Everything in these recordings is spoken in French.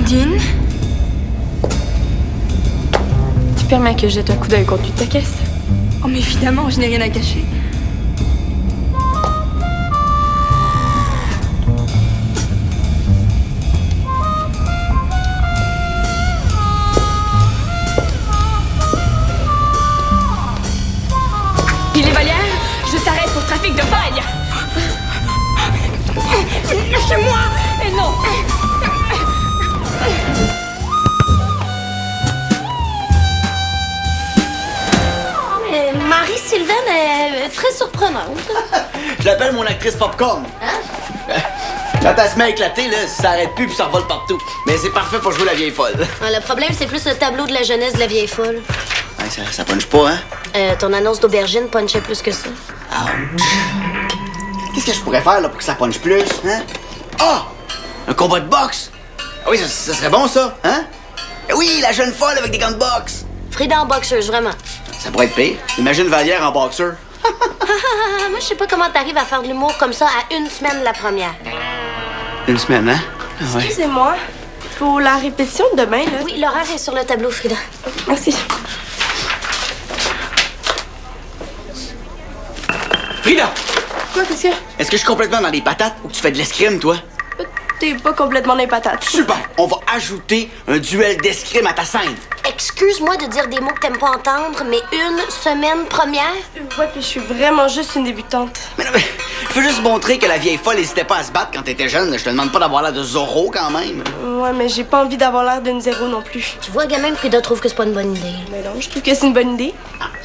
Blondine? Tu permets que je jette un coup d'œil au contenu de ta caisse? Oh, mais évidemment, je n'ai rien à cacher. Il est Vallière, je t'arrête pour trafic de paille! Lâchez-moi! Et non! Marie-Sylvaine est très surprenante. Je l'appelle mon actrice popcorn. Hein? Quand elle se met à éclater, là, ça s'arrête plus puis ça revole partout. Mais c'est parfait pour jouer la vieille folle. Le problème, c'est plus le tableau de la jeunesse de la vieille folle. Ouais, ça punche pas, hein? Ton annonce d'aubergine punchait plus que ça. Ouch. Qu'est-ce que je pourrais faire là, pour que ça punche plus, hein? Ah! Un combat de boxe! Ah oui, ça serait bon, ça, hein? Oui, la jeune folle avec des gants de boxe! Frida en boxeuse, vraiment. Ça pourrait être pire. Imagine Vallière en boxeur. Moi, je sais pas comment t'arrives à faire de l'humour comme ça à une semaine de la première. Une semaine, hein? Ouais. Excusez-moi, pour la répétition de demain, là. Oui, l'horaire est sur le tableau, Frida. Merci. Frida! Quoi, qu'est-ce que... Est-ce que je suis complètement dans les patates ou que tu fais de l'escrime, toi? T'es pas complètement dans les patates. Super! On va ajouter un duel d'escrime à ta scène. Excuse-moi de dire des mots que t'aimes pas entendre, mais une semaine première? Ouais, puis je suis vraiment juste une débutante. Mais non, mais je veux juste montrer que la vieille folle n'hésitait pas à se battre quand t'étais jeune. Je te demande pas d'avoir l'air de Zorro, quand même. Ouais, mais j'ai pas envie d'avoir l'air d'une zéro non plus. Tu vois, gamin, Frida trouve que c'est pas une bonne idée. Mais non, je trouve que c'est une bonne idée.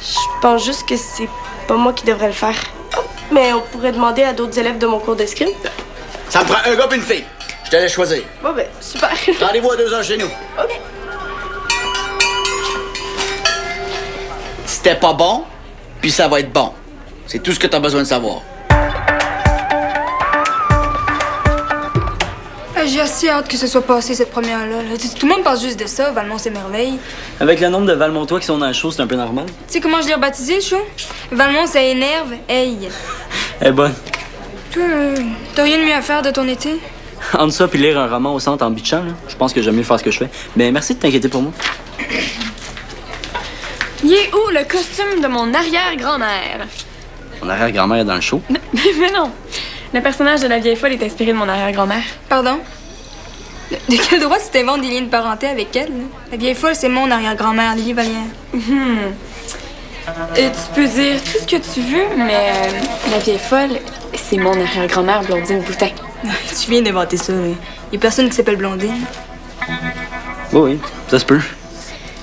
Je pense juste que c'est pas moi qui devrais le faire. Mais on pourrait demander à d'autres élèves de mon cours d'escrime. Ça me prend un gars et une fille. Je te laisse choisir. Bon, ben, super. Rendez-vous à 2h chez nous. OK. C'était pas bon, puis ça va être bon. C'est tout ce que t'as besoin de savoir. J'ai assez hâte que ce soit passé, cette première-là. là. Tout le monde parle juste de ça, Valmont, c'est merveille. Avec le nombre de Valmontois qui sont dans le show, c'est un peu normal. Tu sais comment je l'ai rebaptisé, le show? Valmont, ça énerve. Hey. Elle est bonne. Toi, t'as rien de mieux à faire de ton été? Entre ça puis lire un roman au centre en bitchant, là, je pense que j'aime mieux faire ce que je fais. Mais merci de t'inquiéter pour moi. Il est où le costume de mon arrière-grand-mère? Mon arrière-grand-mère est dans le show. Mais non! Le personnage de la vieille folle est inspiré de mon arrière-grand-mère. Pardon? De quel droit tu t'inventes des liens de parenté avec elle? Là? La vieille folle, c'est mon arrière-grand-mère, Lily Vallière. Tu peux dire tout ce que tu veux, mais la vieille folle, c'est mon arrière-grand-mère Blondine Boutin. Tu viens d'inventer ça. Il y a personne qui s'appelle Blondine. Oui, ça se peut.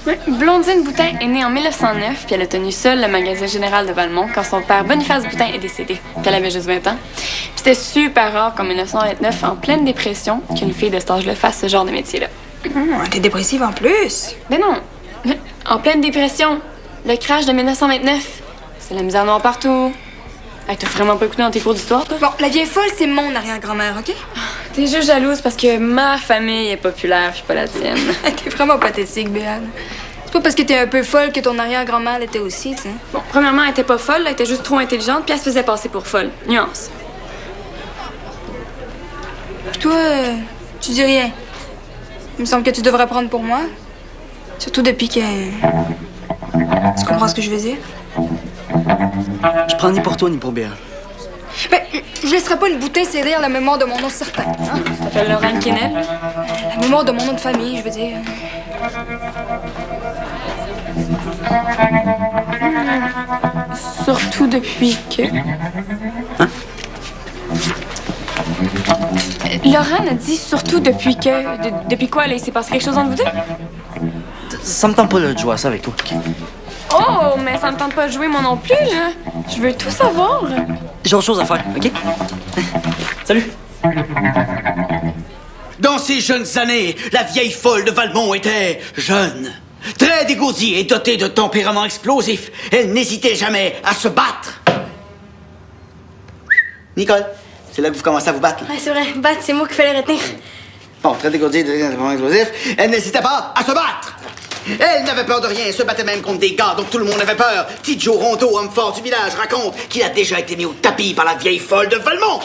Ouais, Blondine Boutin est née en 1909, puis elle a tenu seule le magasin général de Valmont quand son père Boniface Boutin est décédé, puis elle avait juste 20 ans. Puis c'était super rare qu'en 1929, en pleine dépression, qu'une fille de cet âge-là fasse ce genre de métier-là. T'es dépressive en plus. Mais non! En pleine dépression, le crash de 1929, c'est la misère noire partout. Hey, t'as vraiment pas écouté dans tes cours d'histoire, toi? Bon, la vieille folle, c'est mon arrière-grand-mère, OK? T'es juste jalouse parce que ma famille est populaire, puis pas la tienne. T'es vraiment pathétique, Béane. C'est pas parce que t'es un peu folle que ton arrière-grand-mère l'était aussi, tu sais. Bon, premièrement, elle était pas folle, elle était juste trop intelligente, puis elle se faisait passer pour folle. Nuance. Puis toi, tu dis rien. Il me semble que tu devrais prendre pour moi. Surtout depuis que... Tu comprends ce que je veux dire? Je prends ni pour toi ni pour Béa. Ben, je laisserai pas une bouteille sérir la mémoire de mon nom certain. Hein? Tu t'appelles Lorraine Kennel? La mémoire de mon nom de famille, je veux dire. Surtout depuis que... Hein? Lorraine a dit surtout depuis que... depuis quoi, là? Il s'est passé quelque chose entre vous deux? Ça me tente pas de jouer à ça avec toi. Oh, mais ça me tente pas de jouer moi non plus, là. Je veux tout savoir. J'ai autre chose à faire, OK? Salut! Dans ses jeunes années, la vieille folle de Valmont était jeune. Très dégourdie et dotée de tempérament explosif. Elle n'hésitait jamais à se battre. Nicole, c'est là que vous commencez à vous battre. Là. Ouais, c'est vrai. Battre, c'est moi qu'il fallait retenir. Bon, très dégourdie et dotée de tempérament explosif. Elle n'hésitait pas à se battre. Elle n'avait peur de rien, elle se battait même contre des gars, donc tout le monde avait peur. Petit Joe Rondeau, homme fort du village, raconte qu'il a déjà été mis au tapis par la vieille folle de Valmont.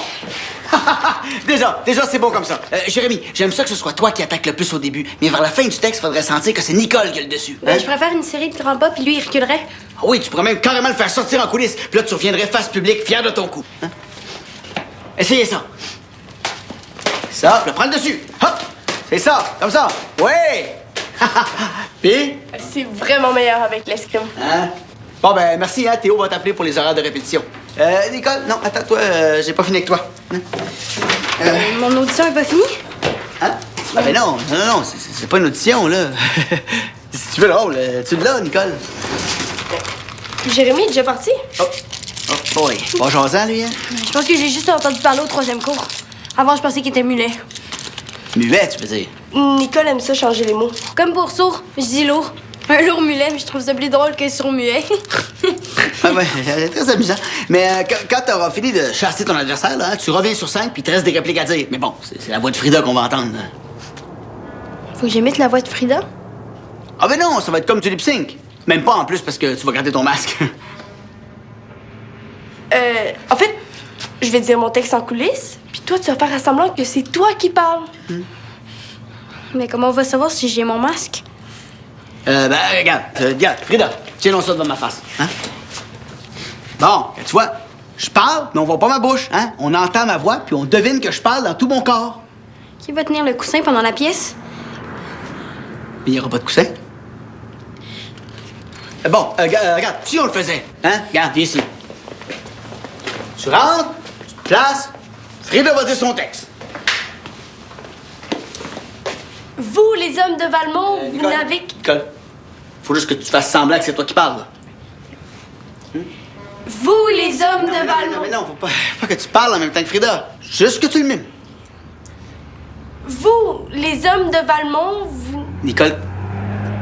Déjà, c'est bon comme ça. Jérémy, j'aime ça que ce soit toi qui attaque le plus au début, mais vers la fin du texte, faudrait sentir que c'est Nicole qui a le dessus. Ben, je préfère une série de grands pas, puis lui, il reculerait. Ah oui, tu pourrais même carrément le faire sortir en coulisses, puis là, tu reviendrais face publique, fier de ton coup. Hein? Essayez ça. Ça, puis là, prends le dessus. Hop! C'est ça, comme ça. Ouais! Puis? C'est vraiment meilleur avec l'escrime. Hein? Bon, ben, merci, hein. Théo va t'appeler pour les horaires de répétition. Nicole, non, attends, toi, j'ai pas fini avec toi. Hein? Mon audition est pas finie? Hein? Ah, ben non, c'est pas une audition, là. Si tu veux le rôle, tu l'as, Nicole. Jérémy est déjà parti? Oh, boy. Pas jasant, lui, hein? Je pense que j'ai juste entendu parler au 3e cours. Avant, je pensais qu'il était mulet. Muet, tu veux dire? Nicole aime ça changer les mots. Comme pour sourd, je dis lourd. Un lourd mulet, mais je trouve ça plus drôle que sourd muet. Ah ouais, c'est très amusant. Mais quand t'auras fini de chasser ton adversaire, là, hein, tu reviens sur scène puis il te reste des répliques à dire. Mais bon, c'est la voix de Frida qu'on va entendre. Là. Faut que j'imite la voix de Frida? Ah ben non, ça va être comme du lip sync. Même pas en plus parce que tu vas garder ton masque. En fait, je vais dire mon texte en coulisses, puis toi, tu vas faire semblant que c'est toi qui parles. Mais comment on va savoir si j'ai mon masque? Ben, regarde, Frida, tiens-nous ça devant ma face, hein? Bon, tu vois, je parle, mais on voit pas ma bouche, hein? On entend ma voix, puis on devine que je parle dans tout mon corps. Qui va tenir le coussin pendant la pièce? Il n'y aura pas de coussin. Bon, regarde, si on le faisait, hein? Regarde, viens ici. Tu rentres, tu te places, Frida va dire son texte. Vous, les hommes de Valmont, vous Nicole, n'avez... Nicole, faut juste que tu fasses semblant que c'est toi qui parles, là. Vous, les hommes de Valmont... Mais non, faut pas que tu parles en même temps que Frida. Juste que tu le mimes. Vous, les hommes de Valmont, vous... Nicole,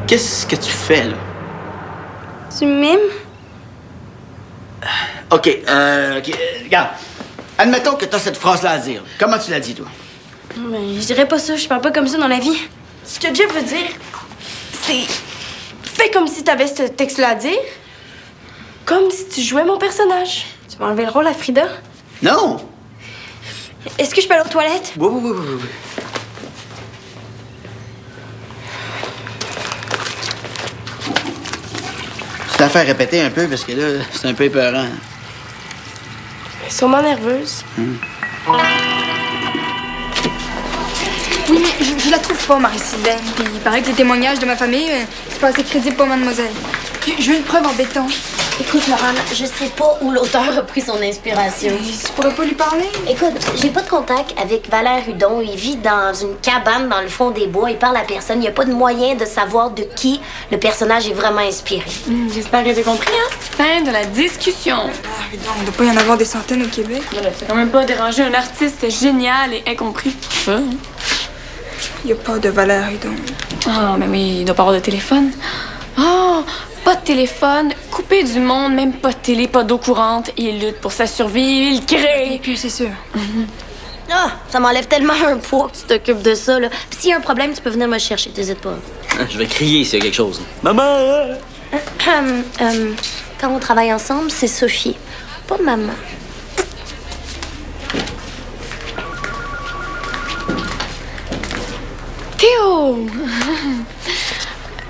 qu'est-ce que tu fais, là? Tu mimes? OK, regarde. Admettons que t'as cette phrase-là à dire. Comment tu l'as dit, toi? Mais je dirais pas ça, je parle pas comme ça dans la vie. Ce que Jeff veut dire, c'est... Fais comme si t'avais ce texte-là à dire. Comme si tu jouais mon personnage. Tu vas enlever le rôle à Frida? Non! Est-ce que je peux aller aux toilettes? Oui. Tu t'as fait répéter un peu parce que là, c'est un peu épeurant. Sûrement nerveuse. Oui, mais je la trouve pas, Marie-Sylvaine. Puis il paraît que les témoignages de ma famille, c'est pas assez crédible pour mademoiselle. Je veux une preuve en béton. Écoute, Laurent, je sais pas où l'auteur a pris son inspiration. Tu pourrais pas lui parler? Écoute, j'ai pas de contact avec Valère Hudon. Il vit dans une cabane dans le fond des bois. Il parle à personne. Il n'y a pas de moyen de savoir de qui le personnage est vraiment inspiré. J'espère que t'as compris, hein? Fin de la discussion. Ah, mais non, il doit pas y en avoir des centaines au Québec. C'est quand même pas déranger un artiste génial et incompris. Ça, hein? Il y a pas de valeur, donc. Ah, mais oui, il doit pas avoir de téléphone. Ah, pas de téléphone, coupé du monde, même pas de télé, pas d'eau courante. Il lutte pour sa survie, il crée. Et puis, c'est sûr. Ah, ça m'enlève tellement un poids que tu t'occupes de ça, là. Puis s'il y a un problème, tu peux venir me chercher, t'hésites pas. Je vais crier s'il y a quelque chose. Maman! Quand on travaille ensemble, c'est Sophie, pas maman. Théo!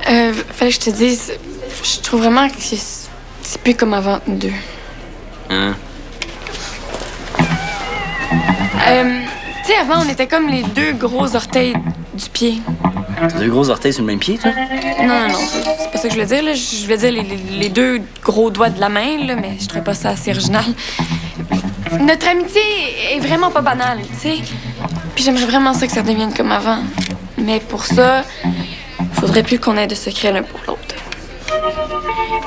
Fallait que je te dise, je trouve vraiment que c'est plus comme avant, nous deux. Hein? Tu sais, avant, on était comme les deux gros orteils du pied. T'as 2 gros orteils sur le même pied, toi? Non, c'est pas ça que je voulais dire, là. Je voulais dire les 2 gros doigts de la main, là, mais je trouvais pas ça assez original. Notre amitié est vraiment pas banale, tu sais. Puis j'aimerais vraiment ça que ça devienne comme avant. Mais pour ça, faudrait plus qu'on ait de secrets l'un pour l'autre.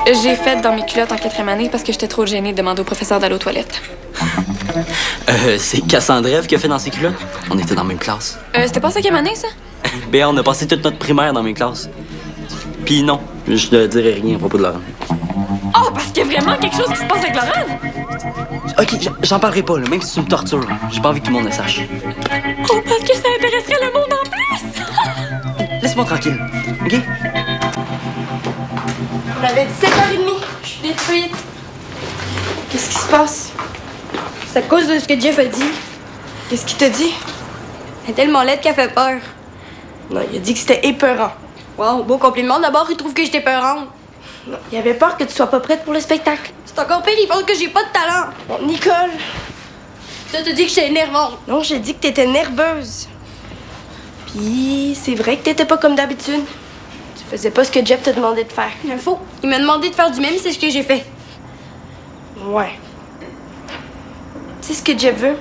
J'ai fait dans mes culottes en 4e année parce que j'étais trop gênée de demander au professeur d'aller aux toilettes. C'est Cassandrève qui a fait dans ses culottes. On était dans la même classe. C'était pas 5e année, ça? Ben, on a passé toute notre primaire dans mes classes. Puis non, je ne dirai rien à propos de Laurent. Oh, parce qu'il y a vraiment quelque chose qui se passe avec Laurent? OK, j'en parlerai pas, là, même si tu me tortures. J'ai pas envie que tout le monde le sache. Oh, parce que ça intéresserait le monde en plus! Laisse-moi tranquille, OK? m'avait dit 7h30. Je suis détruite. Qu'est-ce qui se passe? C'est à cause de ce que Jeff a dit. Qu'est-ce qu'il t'a dit? Elle est tellement laide qu'elle fait peur. Non, il a dit que c'était épeurant. Wow, beau compliment. D'abord, il trouve que j'étais épeurante. Non, il avait peur que tu sois pas prête pour le spectacle. C'est encore pire, il pense que j'ai pas de talent. Bon, Nicole, toi, t'as dit que j'étais énervante. Non, j'ai dit que t'étais nerveuse. Puis, c'est vrai que t'étais pas comme d'habitude. Tu faisais pas ce que Jeff t'a demandé de faire. Il faux. Il m'a demandé de faire du même, c'est ce que j'ai fait. Ouais. Tu sais ce que Jeff veut?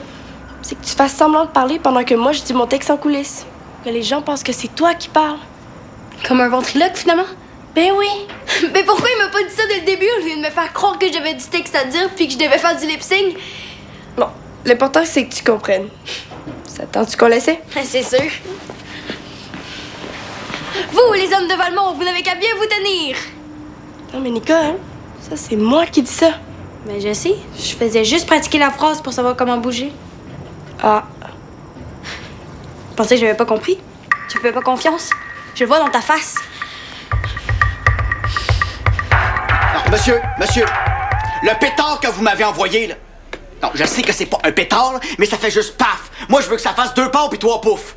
C'est que tu fasses semblant de parler pendant que moi, je dis mon texte en coulisses. Que les gens pensent que c'est toi qui parles. Comme un ventriloque, finalement? Ben oui. Mais pourquoi il m'a pas dit ça dès le début au lieu de me faire croire que j'avais du texte à dire puis que je devais faire du lip-sync? Non, l'important, c'est que tu comprennes. Ça tente-tu qu'on l'essaie? C'est sûr. Vous, les hommes de Valmont, vous n'avez qu'à bien vous tenir. Non, mais Nicole, hein, ça, c'est moi qui dis ça. Mais je sais. Je faisais juste pratiquer la phrase pour savoir comment bouger. Ah. Tu pensais que j'avais pas compris? Tu me fais pas confiance? Je le vois dans ta face. Non, monsieur, le pétard que vous m'avez envoyé, là. Non, je sais que c'est pas un pétard, là, mais ça fait juste paf. Moi, je veux que ça fasse 2 paf puis 3 poufs.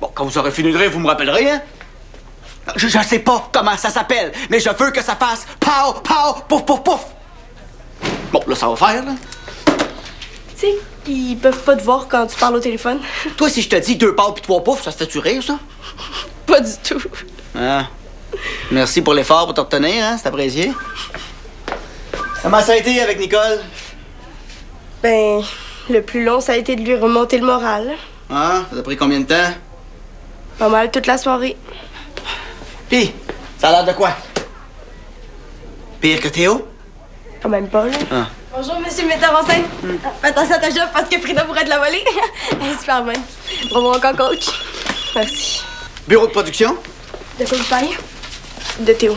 Bon, quand vous aurez fini de rire, vous me rappellerez, hein? Je sais pas comment ça s'appelle, mais je veux que ça fasse pow, pow, pouf, pouf, pouf. Bon, là, ça va faire, là. Tu sais, ils peuvent pas te voir quand tu parles au téléphone. Toi, si je te dis 2 paf puis 3 poufs, ça te fait-tu rire, ça? Pas du tout. Ah. Merci pour l'effort pour te retenir, hein? C'est apprécié. Comment ça a été avec Nicole? Ben, le plus long, ça a été de lui remonter le moral. Ah, ça a pris combien de temps? Pas mal toute la soirée. Pis, ça a l'air de quoi? Pire que Théo? Quand même pas, là. Ah. Bonjour, monsieur le metteur en scène. Fais attention à ta job parce que Frida pourrait te la voler. Elle est super bonne. Bravo encore, coach. Merci. Bureau de production? De quoi vous parlez? De Théo.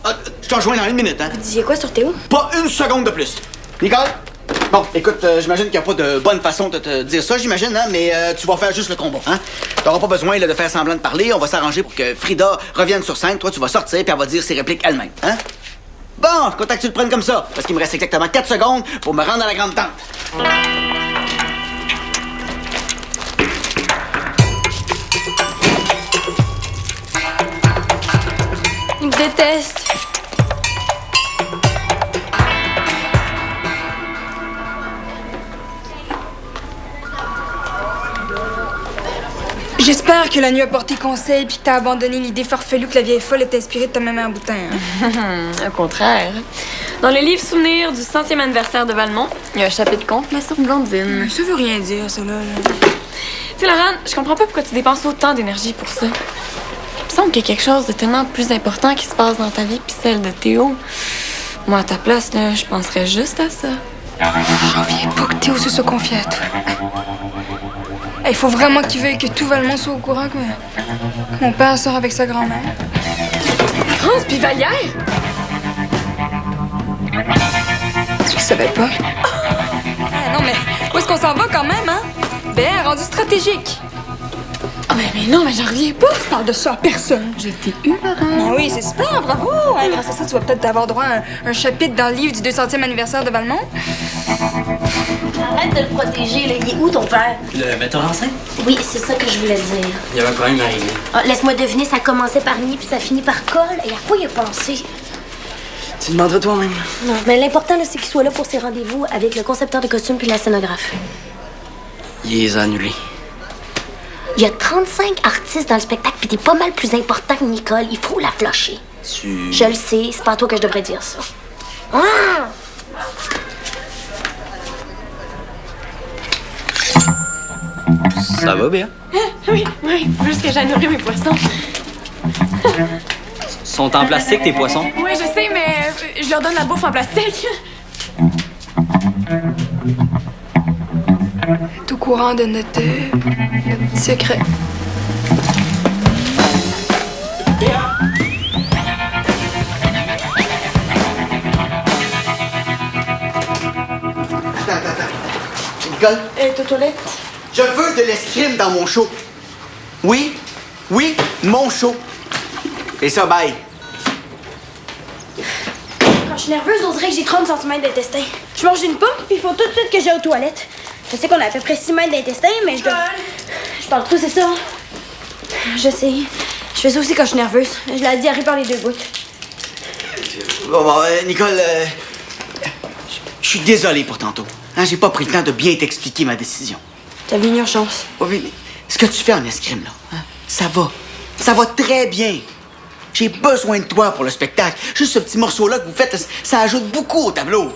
Ah, je te rejoins dans 1 minute, hein? Vous disiez quoi sur Théo? Pas 1 seconde de plus. Nicole? Bon, écoute, j'imagine qu'il n'y a pas de bonne façon de te dire ça, j'imagine, hein? Mais tu vas faire juste le combat, hein? T'auras pas besoin là, de faire semblant de parler. On va s'arranger pour que Frida revienne sur scène. Toi, tu vas sortir puis elle va dire ses répliques elle-même, hein? Bon, je content que tu le prennes comme ça, parce qu'il me reste exactement 4 secondes pour me rendre à la grande tente. Il me déteste. J'espère que la nuit a porté conseil puis que t'as abandonné l'idée farfelue que la vieille folle est inspirée de ta maman à boutin. Hein? Au contraire. Dans le livre Souvenir du 100e anniversaire de Valmont, il y a un chapitre conte, mais sur Blondine. Ça veut rien dire, ça, là. Tu sais, Laurent, je comprends pas pourquoi tu dépenses autant d'énergie pour ça. Il me semble qu'il y a quelque chose de tellement plus important qui se passe dans ta vie puis celle de Théo. Moi, à ta place, là, je penserais juste à ça. J'en viens pas que Théo se confie à toi. Il faut vraiment qu'il veuille que tout Valmont soit au courant que mon père sort avec sa grand-mère. France puis Vallière? Tu le savais pas? Ah, non, mais où est-ce qu'on s'en va quand même, hein? Ben, rendu stratégique. Ah, mais non, mais j'en reviens pas. Je parle de ça à personne. Je t'ai eu, Laurent. Ben oui, c'est super, bravo! Hein, grâce à ça, tu vas peut-être avoir droit à un chapitre dans le livre du 200e anniversaire de Valmont. Arrête de le protéger, là. Il est où ton père? Le metteur en scène? Oui, c'est ça que je voulais dire. Il va quand même arriver. Ah, laisse-moi deviner, ça commençait par Ni puis ça finit par Col. Et à quoi il a pensé? Tu demanderas toi-même. Non, mais l'important, là, c'est qu'il soit là pour ses rendez-vous avec le concepteur de costumes puis la scénographe. Il les a annulés. Il y a 35 artistes dans le spectacle puis t'es pas mal plus important que Nicole. Il faut la flusher. Je le sais, c'est pas à toi que je devrais dire ça. Ah! Ça va bien? Oui, plus que j'ai nourri mes poissons. Sont en plastique, tes poissons? Oui, je sais, mais je leur donne la bouffe en plastique. T'es au courant de notre petit secret. Attends. Nicole? T'es aux toilettes? Je veux de l'escrime dans mon show. Oui, mon show. Et ça, bye. Quand je suis nerveuse, on dirait que j'ai 30 cm d'intestin. Je mange une pomme, puis il faut tout de suite que j'aille aux toilettes. Je sais qu'on a à peu près 6 mètres d'intestin, mais je parle trop, c'est ça. Je sais. Je fais ça aussi quand je suis nerveuse. Je la diarrhée par les 2 bouts. Bon, Nicole, je suis désolé pour tantôt. Hein, j'ai pas pris le temps de bien t'expliquer ma décision. T'avais une urgence. Oui, mais ce que tu fais en escrime, là, hein, ça va. Ça va très bien. J'ai besoin de toi pour le spectacle. Juste ce petit morceau-là que vous faites, ça ajoute beaucoup au tableau.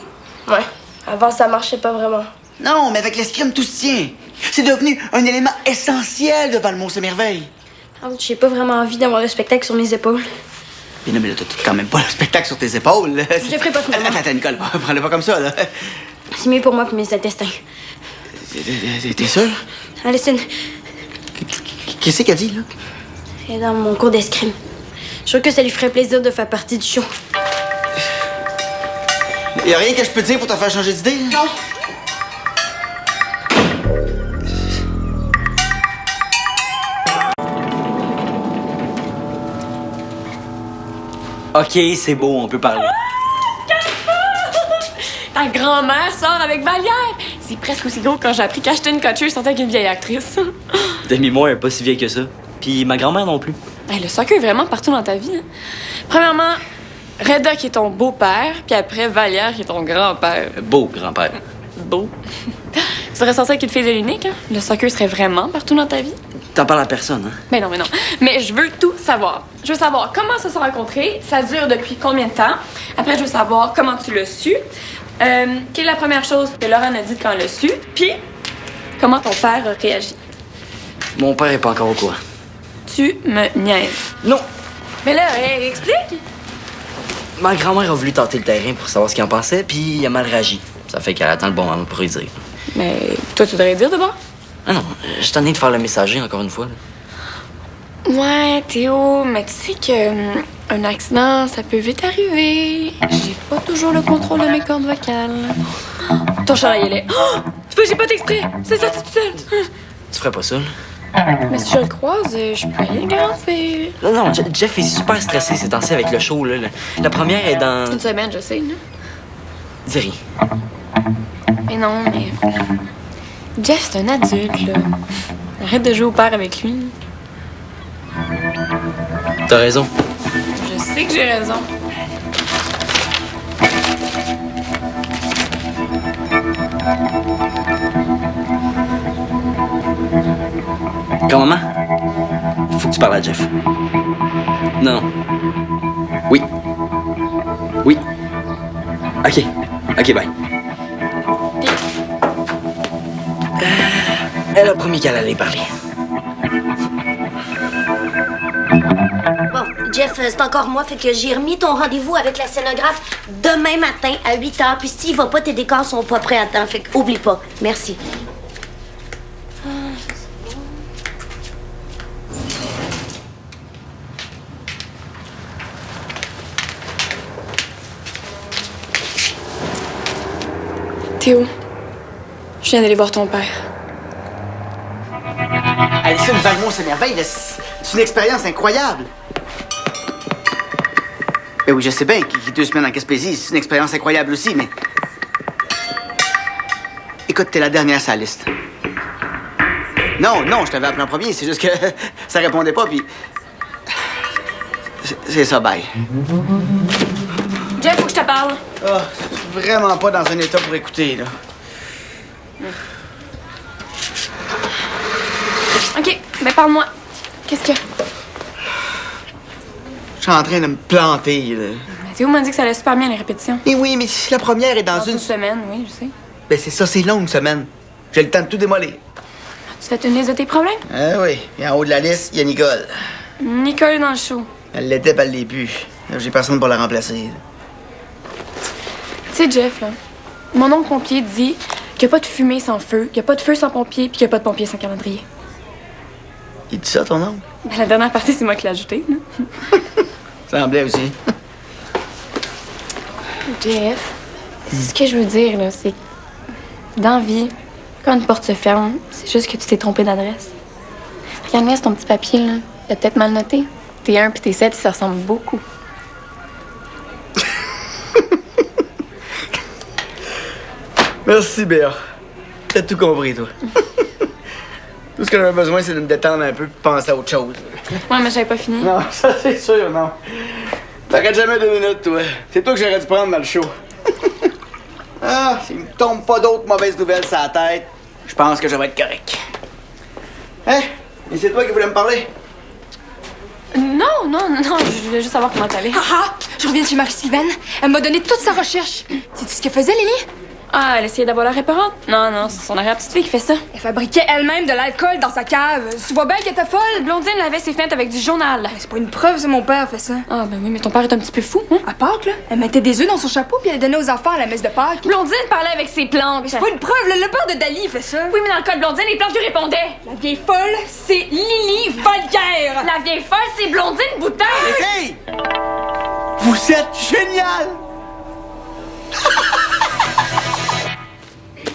Ouais. Avant, ça marchait pas vraiment. Non, mais avec l'escrime, tout se tient. C'est devenu un élément essentiel de Valmont, c'est merveille. J'ai pas vraiment envie d'avoir le spectacle sur mes épaules. Mais non, mais là, t'as quand même pas le spectacle sur tes épaules. Là. Je le ferai pas finalement. Attends, Nicole, prends-le pas comme ça, là. C'est mieux pour moi que mes intestins. T'es sûr? Alison, Qu'est-ce qu'elle dit, là? elle est dans mon cours d'escrime. Je trouve que ça lui ferait plaisir de faire partie du show. Y a rien que je peux te dire pour te faire changer d'idée? Non. Ok, c'est beau, on peut parler. Ta grand-mère sort avec Vallière! C'est presque aussi gros que quand j'ai appris qu'Ashton Kutcher sortait avec une vieille actrice. Demi-moi est pas si vieille que ça. Puis ma grand-mère non plus. Hey, le soccer est vraiment partout dans ta vie. Hein? Premièrement, Reda qui est ton beau-père, puis après Vallière qui est ton grand-père. Beau grand-père. Beau. Tu serais censé être une fille de l'unique, hein? Le soccer serait vraiment partout dans ta vie? T'en parles à personne, hein? Mais non, mais non. Mais je veux tout savoir. Je veux savoir comment ils se sont rencontrés, ça dure depuis combien de temps. Après, je veux savoir comment tu l'as su. Quelle est la première chose que Laurent a dit quand elle l'a su? Puis, comment ton père a réagi? Mon père est pas encore au courant. Tu me niaises. Non! Mais là, explique! Ma grand-mère a voulu tenter le terrain pour savoir ce qu'il en pensait, puis il a mal réagi. Ça fait qu'elle attend le bon moment pour lui dire. Mais toi, tu devrais dire d'abord? Ah non, je suis tanné de faire le messager encore une fois. Là. Ouais, Théo, mais tu sais que un accident, ça peut vite arriver. J'ai pas toujours le contrôle de mes cordes vocales. Ton chandail, il est. Oh! Tu peux, j'ai pas d'exprès! C'est ça, toute seule! Tu ferais pas ça, là? Mais si je le croise, je peux rien garantir. Non, Jeff est super stressé ces temps-ci avec le show, là. La première est dans... Une semaine, je sais, là. Dis rien. Mais non, mais. Jeff, c'est un adulte, là. Arrête de jouer au père avec lui. T'as raison. Je sais que j'ai raison. Grand-maman, faut que tu parles à Jeff. Non. Oui. Oui. OK. OK, bye. Elle a promis qu'elle allait parler. Bon, Jeff, c'est encore moi, fait que j'ai remis ton rendez-vous avec la scénographe demain matin à 8h. Puis s'il va pas, tes décors sont pas prêts à temps, fait que oublie pas. Merci. Théo, je viens d'aller voir ton père. Alison, Valmont, c'est merveille. C'est une expérience incroyable. Ben oui, je sais bien qu'il y a 2 semaines en Gaspésie, c'est une expérience incroyable aussi, mais... Écoute, t'es la dernière sur la liste. Non, je t'avais appelé en premier, c'est juste que ça répondait pas, puis... C'est ça, bye. Jeff, faut que je te parle. Ah, je suis vraiment pas dans un état pour écouter, là. OK, mais parle-moi. Qu'est-ce que... Je suis en train de me planter, là. Mais Théo m'a dit que ça allait super bien, les répétitions. Mais oui, mais si la première est dans Une semaine, oui, je sais. Ben c'est ça, c'est long, une semaine. J'ai le temps de tout démolir. Tu fais une liste de tes problèmes? Ah oui, et en haut de la liste, il y a Nicole. Nicole est dans le show. Elle l'était, puis elle l'est plus. Là, j'ai personne pour la remplacer. Tu sais, Jeff, là, mon oncle pompier dit qu'il n'y a pas de fumée sans feu, qu'il n'y a pas de feu sans pompier, puis qu'il n'y a pas de pompier sans calendrier. Il dit ça, ton nom? Ben, la dernière partie, c'est moi qui l'ai ajouté, là. Ça semblait aussi. Jeff, ce que je veux dire, là, c'est que dans la vie, quand une porte se ferme, c'est juste que tu t'es trompé d'adresse. Regarde bien, c'est ton petit papier, là. Il a peut-être mal noté. T1 puis T7, ils se ressemblent beaucoup. Merci, Béa. T'as tout compris, toi. Tout ce que j'avais besoin, c'est de me détendre un peu et penser à autre chose. Ouais, mais j'avais pas fini. Non, ça, c'est sûr, non. T'arrêtes jamais 2 minutes, toi. C'est toi que j'aurais dû prendre dans le show. Ah, s'il me tombe pas d'autres mauvaises nouvelles sur la tête, je pense que je vais être correct. Hein? Et c'est toi qui voulais me parler? Non, je voulais juste savoir comment t'allais. Ah! Je reviens de chez Marie-Sylvaine. Elle m'a donné toute sa recherche. C'est tout ce qu'elle faisait, Lily? Ah, elle essayait d'avoir la réparante? Non, c'est son arrière-petite-fille qui fait ça. Elle fabriquait elle-même de l'alcool dans sa cave. Tu vois bien qu'elle était folle? Blondine lavait ses fenêtres avec du journal. Ben, c'est pas une preuve, c'est mon père fait ça. Ah, ben oui, mais ton père est un petit peu fou, hein? À Pâques, là, elle mettait des œufs dans son chapeau puis elle les donnait aux enfants à la messe de Pâques. Blondine parlait avec ses plantes. Mais c'est pas une preuve, là, le père de Dali fait ça. Oui, mais dans le cas de Blondine, les plantes lui répondaient. La vieille folle, c'est Lily Vallière. La vieille folle, c'est Blondine Boutin. Les filles! Vous êtes géniales!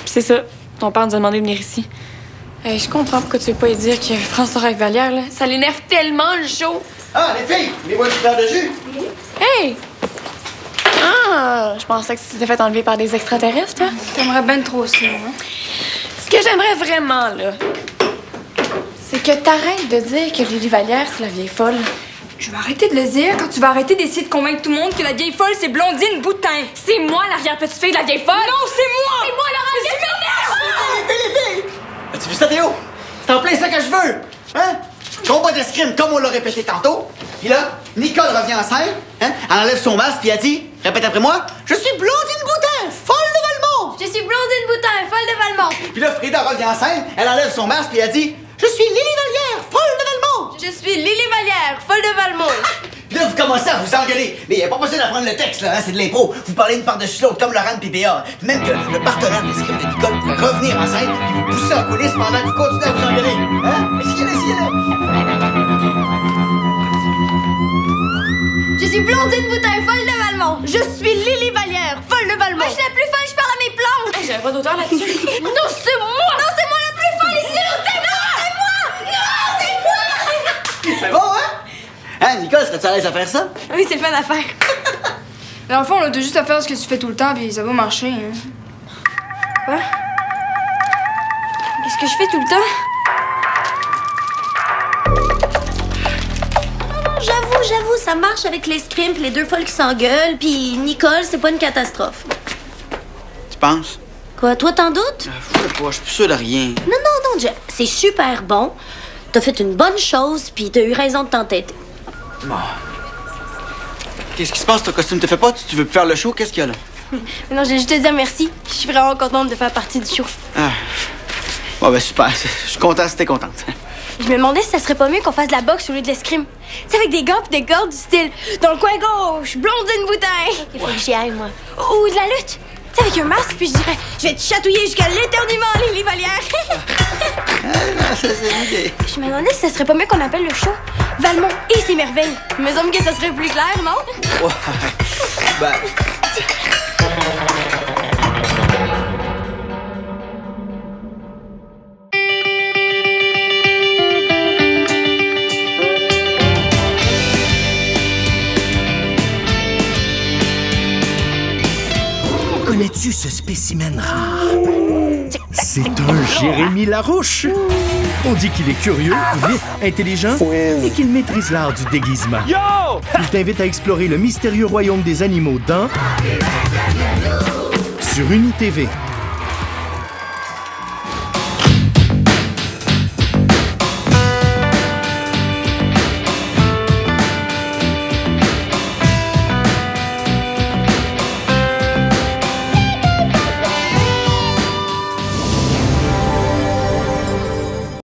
C'est ça. Ton père nous a demandé de venir ici. Hey, je comprends pourquoi tu veux pas lui dire que François avec Vallière, là. Ça l'énerve tellement, le show. Ah, les filles! Les bois du fleur de jus! Hey! Ah! Je pensais que tu t'étais fait enlever par des extraterrestres, toi. T'aimerais bien trop ça, hein? Ce que j'aimerais vraiment, là, c'est que t'arrêtes de dire que Lily Vallière, c'est la vieille folle. Je vais arrêter de le dire quand tu vas arrêter d'essayer de convaincre tout le monde que la vieille folle, c'est Blondine Boutin. C'est moi, l'arrière-petite-fille de la vieille folle! Non, c'est moi! C'est moi, Laurent! Les filles! As-tu vu ça, Théo? C'est en plein ça que je veux! Hein? Combat d'escrime, comme on l'a répété tantôt. Puis là, Nicole revient en scène, hein? Elle enlève son masque, puis elle dit, répète après moi, je suis Blondine Boutin, folle de Valmont! Je suis Blondine Boutin, folle de Valmont. Puis là, Frida revient en scène, elle enlève son masque, puis elle dit, je suis Lily Vallière, folle de Valmont! Je suis Lily Vallière, folle de Valmont. Puis là, vous commencez à vous engueuler. Mais il n'y a pas besoin d'apprendre le texte, là, hein? C'est de l'impro. Vous parlez une par-dessus l'autre, comme Laurent et Béa. Puis même que le partenaire de script de Nicole pourrait revenir en scène et vous pousser en coulisses pendant que vous continuez à vous engueuler. Hein? Essayez-le. Je suis Blondine Boutin, folle de Valmont. Je suis Lily Vallière, folle de Valmont. Moi, je suis la plus folle, je parle à mes plantes. Hey, j'avais pas d'auteur là-dessus. Non, c'est moi. Non, c'est moi la plus folle ici. Non, c'est moi. C'est bon, hein? Hein, Nicole, serais-tu à l'aise à faire ça? Oui, c'est le fun à faire. Dans le fond, là, t'as juste à faire ce que tu fais tout le temps puis ça va marcher, hein. Quoi? Qu'est-ce que je fais tout le temps? J'avoue, ça marche avec l'escrime pis les 2 folles qui s'engueulent, puis Nicole, c'est pas une catastrophe. Tu penses? Quoi, toi, t'en doutes? Je suis plus sûr de rien. Non, Jeff, c'est super bon. T'as fait une bonne chose, puis t'as eu raison de t'entêter. Bon. Qu'est-ce qui se passe? Ton costume te fait pas? Tu veux plus faire le show? Qu'est-ce qu'il y a là? Mais non, je vais juste te dire merci. Je suis vraiment contente de faire partie du show. Ah. Bon, ben super. Je suis content si t'es contente. Je me demandais si ça serait pas mieux qu'on fasse de la boxe au lieu de l'escrime. Tu sais, avec des gants pis des cordes du style dans le coin gauche, Blondine Boutin. Il faut que j'y aille, moi. Ou de la lutte. Tu sais, avec un masque, puis je dirais je vais te chatouiller jusqu'à l'éternuement, Lily Vallière. Ah, ça, c'est l'idée. Je me demandais si ça serait pas mieux qu'on appelle le show Valmont et ses merveilles. Il me semble que ça serait plus clair, non? Ouais. Ben. Connais-tu ce spécimen rare? C'est un Jérémy Larouche. On dit qu'il est curieux, vif, intelligent et qu'il maîtrise l'art du déguisement. Il t'invite à explorer le mystérieux royaume des animaux dans... sur UniTV.